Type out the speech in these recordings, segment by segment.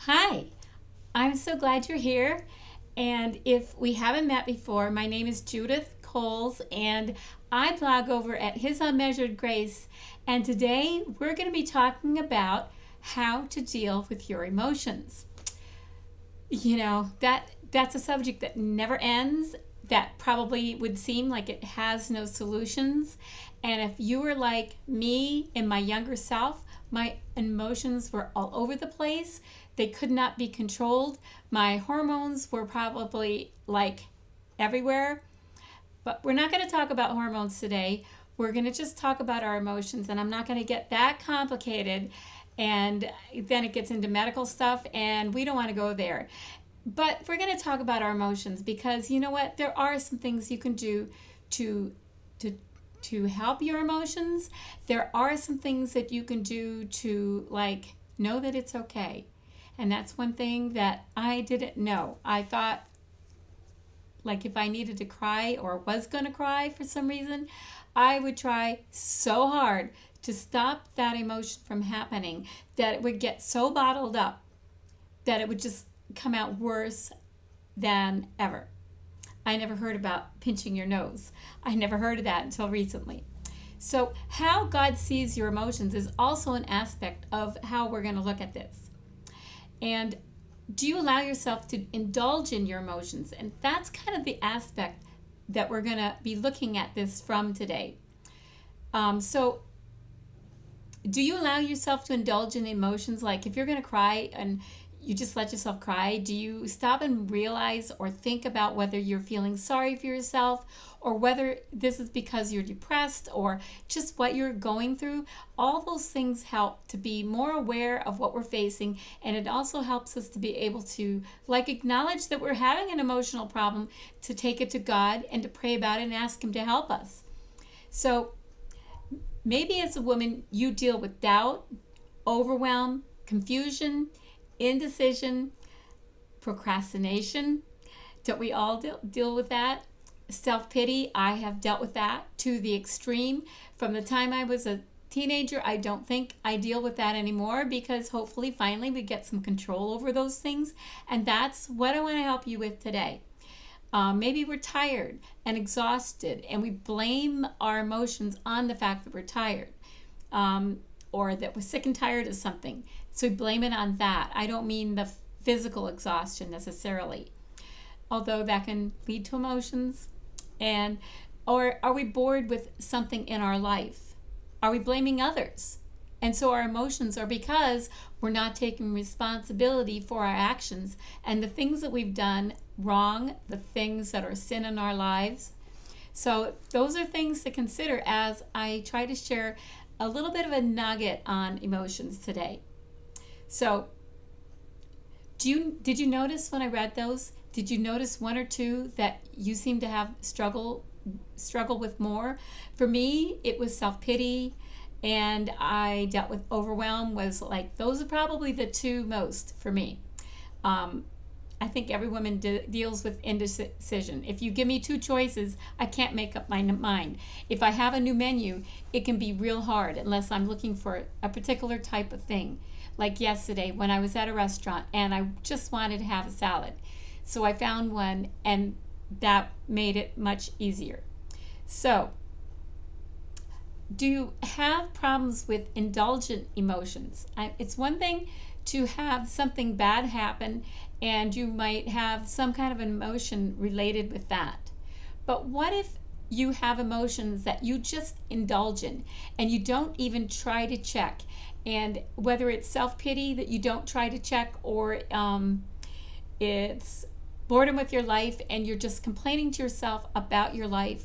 Hi, I'm so glad you're here. And if we haven't met before, my name is Judith Coles, and I blog over at His Unmeasured Grace. And today we're going to be talking about how to deal with your emotions. That's a subject that never ends, that probably would seem like it has no solutions. And if you were like me in my younger self, my emotions were all over the place. They could not be controlled. My hormones were probably like everywhere. But we're not going to talk about hormones today. We're going to just talk about our emotions, and I'm not going to get that complicated. And then it gets into medical stuff, and we don't want to go there. But we're going to talk about our emotions because you know what? There are some things you can do to to to help your emotions. There are some things that you can do to like know that it's okay. And that's one thing that I didn't know. I thought like if I needed to cry or was going to cry for some reason, I would try so hard to stop that emotion from happening that it would get so bottled up that it would just come out worse than ever. I never heard about pinching your nose. I never heard of that until recently. So, how God sees your emotions is also an aspect of how we're going to look at this. And do you allow yourself to indulge in your emotions? And that's kind of the aspect that we're going to be looking at this from today. So, do you allow yourself to indulge in emotions? Like if you're going to cry and you just let yourself cry, do you stop and realize or think about whether you're feeling sorry for yourself or whether this is because you're depressed or just what you're going through? All those things help to be more aware of what we're facing, and it also helps us to be able to like acknowledge that we're having an emotional problem, to take it to God and to pray about it and ask Him to help us. So maybe as a woman, you deal with doubt, overwhelm, confusion, indecision, procrastination. Don't we all deal with that? Self-pity, I have dealt with that to the extreme. From the time I was a teenager, I don't think I deal with that anymore because hopefully finally we get some control over those things. And that's what I want to help you with today. Maybe we're tired and exhausted and we blame our emotions on the fact that we're tired, or that we're sick and tired of something. So we blame it on that. I don't mean the physical exhaustion necessarily, although that can lead to emotions. And or are we bored with something in our life? Are we blaming others? And so our emotions are because we're not taking responsibility for our actions and the things that we've done wrong, the things that are sin in our lives. So those are things to consider as I try to share a little bit of a nugget on emotions today. So did you notice when I read those? Did you notice one or two that you seem to have struggle with more? For me, it was self-pity, and I dealt with overwhelm. Was like those are probably the two most for me. I think every woman deals with indecision. If you give me two choices, I can't make up my mind. If I have a new menu, it can be real hard unless I'm looking for a particular type of thing. Like yesterday when I was at a restaurant and I just wanted to have a salad. So I found one, and that made it much easier. So, do you have problems with indulgent emotions? It's one thing to have something bad happen and you might have some kind of emotion related with that. But what if you have emotions that you just indulge in and you don't even try to check? And whether it's self-pity that you don't try to check, or it's boredom with your life and you're just complaining to yourself about your life,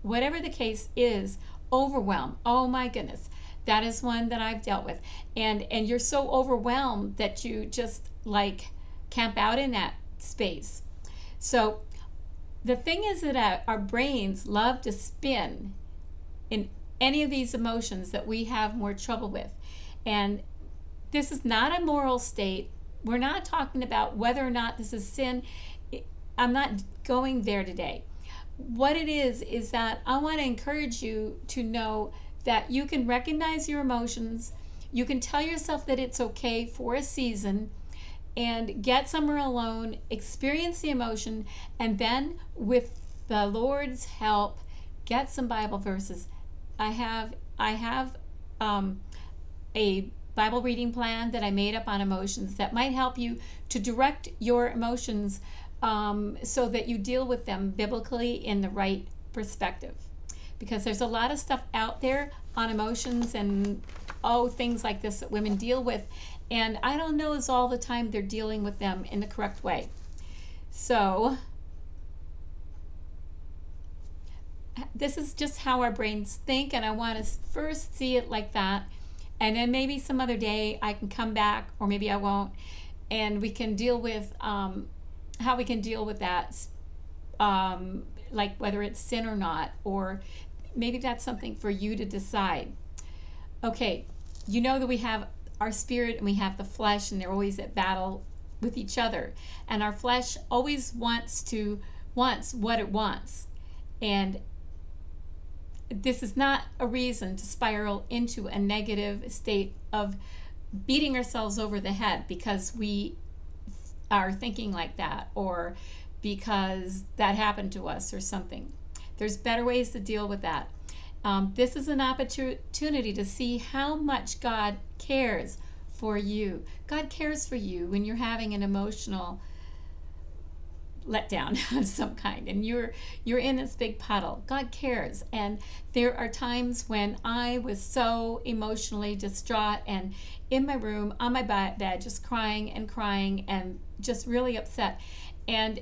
whatever the case is, overwhelm. Oh my goodness. That is one that I've dealt with. And you're so overwhelmed that you just like camp out in that space. So the thing is that our brains love to spin in any of these emotions that we have more trouble with. And this is not a moral state. We're not talking about whether or not this is sin. I'm not going there today. What it is that I want to encourage you to know that you can recognize your emotions. You can tell yourself that it's okay for a season, and get somewhere alone, experience the emotion, and then with the Lord's help, get some Bible verses. I have a Bible reading plan that I made up on emotions that might help you to direct your emotions, so that you deal with them biblically in the right perspective. Because there's a lot of stuff out there on emotions and things like this that women deal with, and I don't know is all the time they're dealing with them in the correct way. So this is just how our brains think, and I want to first see it like that, and then maybe some other day I can come back, or maybe I won't, and we can deal with how we can deal with that, like whether it's sin or not, or maybe that's something for you to decide. Okay, you know that we have our spirit and we have the flesh, and they're always at battle with each other, and our flesh always wants what it wants, and this is not a reason to spiral into a negative state of beating ourselves over the head because we are thinking like that, or because that happened to us or something. There's better ways to deal with that. This is an opportunity to see how much God cares for you. God cares for you when you're having an emotional letdown of some kind, and you're in this big puddle. God cares, and there are times when I was so emotionally distraught and in my room on my bed just crying and just really upset, and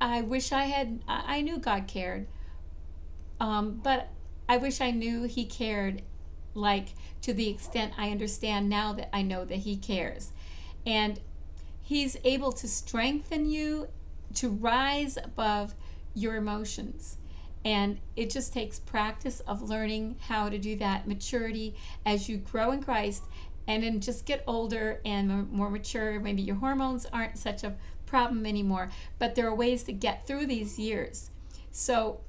I wish I knew God cared, but I wish I knew He cared, like to the extent I understand now that I know that He cares, and He's able to strengthen you to rise above your emotions. And it just takes practice of learning how to do that, maturity as you grow in Christ, and then just get older and more mature. Maybe your hormones aren't such a problem anymore, but there are ways to get through these years. So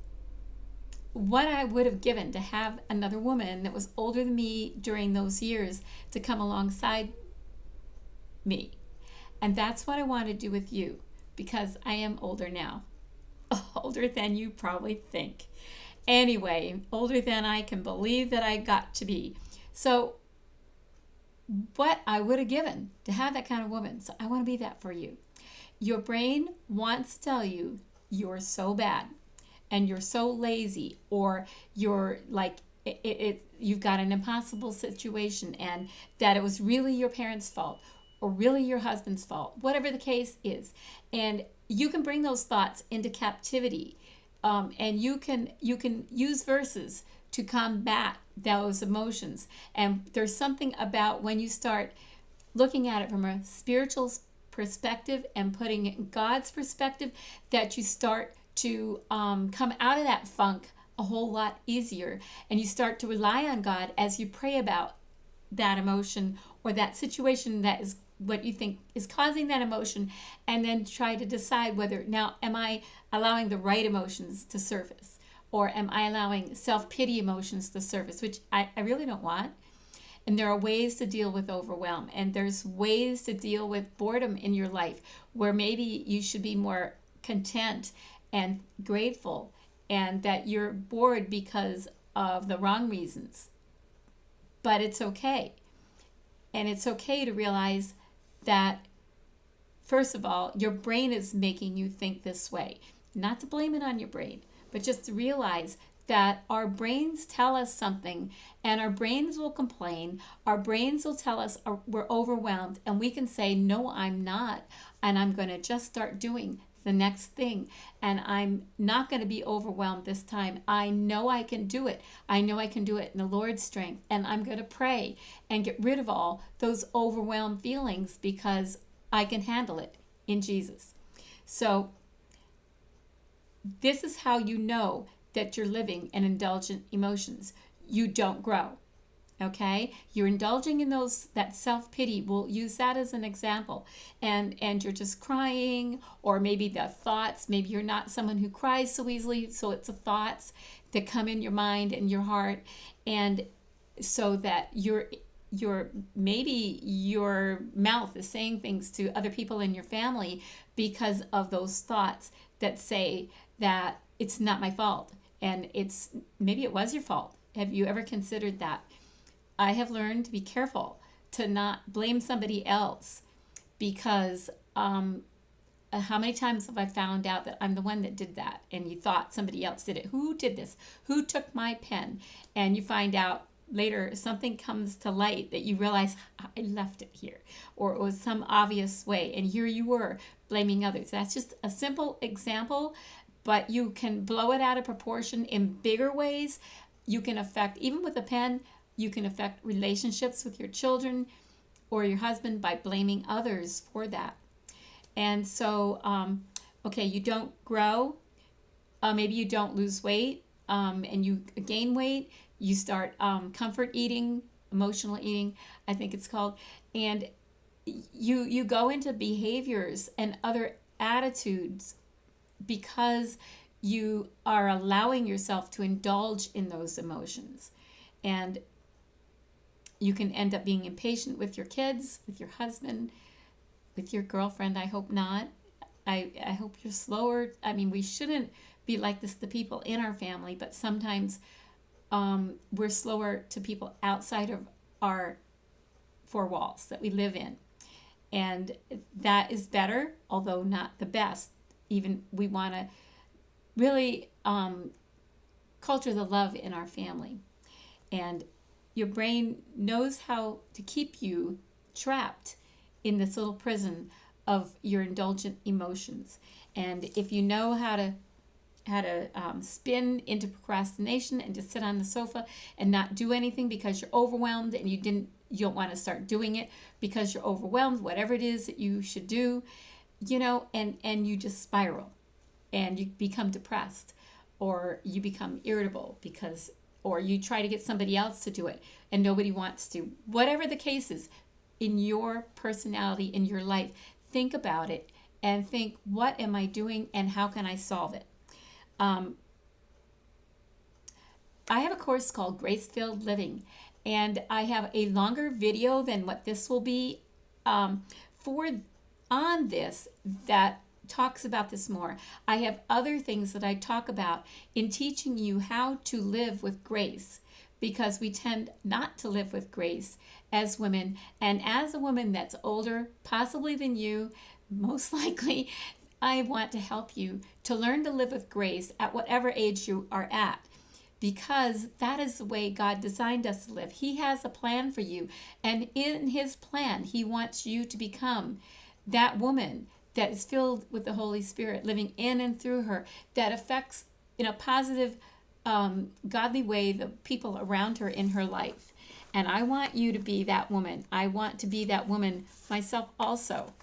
what I would have given to have another woman that was older than me during those years to come alongside me. And that's what I want to do with you, because I am older now. Older than you probably think. Anyway, older than I can believe that I got to be. So what I would have given to have that kind of woman. So I want to be that for you. Your brain wants to tell you you're so bad and you're so lazy, or you're like you've got an impossible situation, and that it was really your parents' fault or really your husband's fault, whatever the case is. And you can bring those thoughts into captivity, and you can use verses to combat those emotions. And there's something about when you start looking at it from a spiritual perspective and putting it in God's perspective, that you start to come out of that funk a whole lot easier, and you start to rely on God as you pray about that emotion or that situation that is what you think is causing that emotion, and then try to decide whether, now, am I allowing the right emotions to surface, or am I allowing self-pity emotions to surface, which I really don't want. And there are ways to deal with overwhelm, and there's ways to deal with boredom in your life, where maybe you should be more content and grateful, and that you're bored because of the wrong reasons. But it's okay. And it's okay to realize that, first of all, your brain is making you think this way. Not to blame it on your brain, but just to realize that our brains tell us something, and our brains will complain. Our brains will tell us we're overwhelmed, and we can say, no, I'm not, and I'm going to just start doing the next thing, and I'm not going to be overwhelmed this time. I know I can do it. I know I can do it in the Lord's strength, and I'm going to pray and get rid of all those overwhelmed feelings, because I can handle it in Jesus. So this is how you know that you're living in indulgent emotions. You don't grow. Okay, you're indulging in that self-pity. We'll use that as an example, and you're just crying, or maybe the thoughts, maybe you're not someone who cries so easily, so it's the thoughts that come in your mind and your heart, and so that maybe your mouth is saying things to other people in your family because of those thoughts that say that it's not my fault, and maybe it was your fault. Have you ever considered that? I have learned to be careful to not blame somebody else, because how many times have I found out that I'm the one that did that, and you thought somebody else did it? Who did this? Who took my pen? And you find out later something comes to light that you realize, I left it here, or it was some obvious way, and here you were blaming others. That's just a simple example, but you can blow it out of proportion in bigger ways. You can affect, even with a pen, you can affect relationships with your children or your husband by blaming others for that. And so, okay, you don't grow, maybe you don't lose weight, and you gain weight. You start comfort eating, emotional eating, I think it's called, and you go into behaviors and other attitudes because you are allowing yourself to indulge in those emotions. And you can end up being impatient with your kids, with your husband, with your girlfriend. I hope not. I hope you're slower. I mean, we shouldn't be like this to people in our family, but sometimes we're slower to people outside of our four walls that we live in. And that is better, although not the best. Even we want to really culture the love in our family. And your brain knows how to keep you trapped in this little prison of your indulgent emotions. And if you know how to spin into procrastination and just sit on the sofa and not do anything because you're overwhelmed, and you don't want to start doing it because you're overwhelmed, whatever it is that you should do, and you just spiral and you become depressed, or you become irritable or you try to get somebody else to do it and nobody wants to. Whatever the case is in your personality, in your life, think about it and think, what am I doing and how can I solve it? I have a course called Grace-Filled Living, and I have a longer video than what this will be on this that talks about this more. I have other things that I talk about in teaching you how to live with grace, because we tend not to live with grace as women. And as a woman that's older, possibly than you, most likely, I want to help you to learn to live with grace at whatever age you are at, because that is the way God designed us to live. He has a plan for you, and in His plan, He wants you to become that woman that is filled with the Holy Spirit, living in and through her, that affects in a positive, godly way the people around her in her life. And I want you to be that woman. I want to be that woman myself also.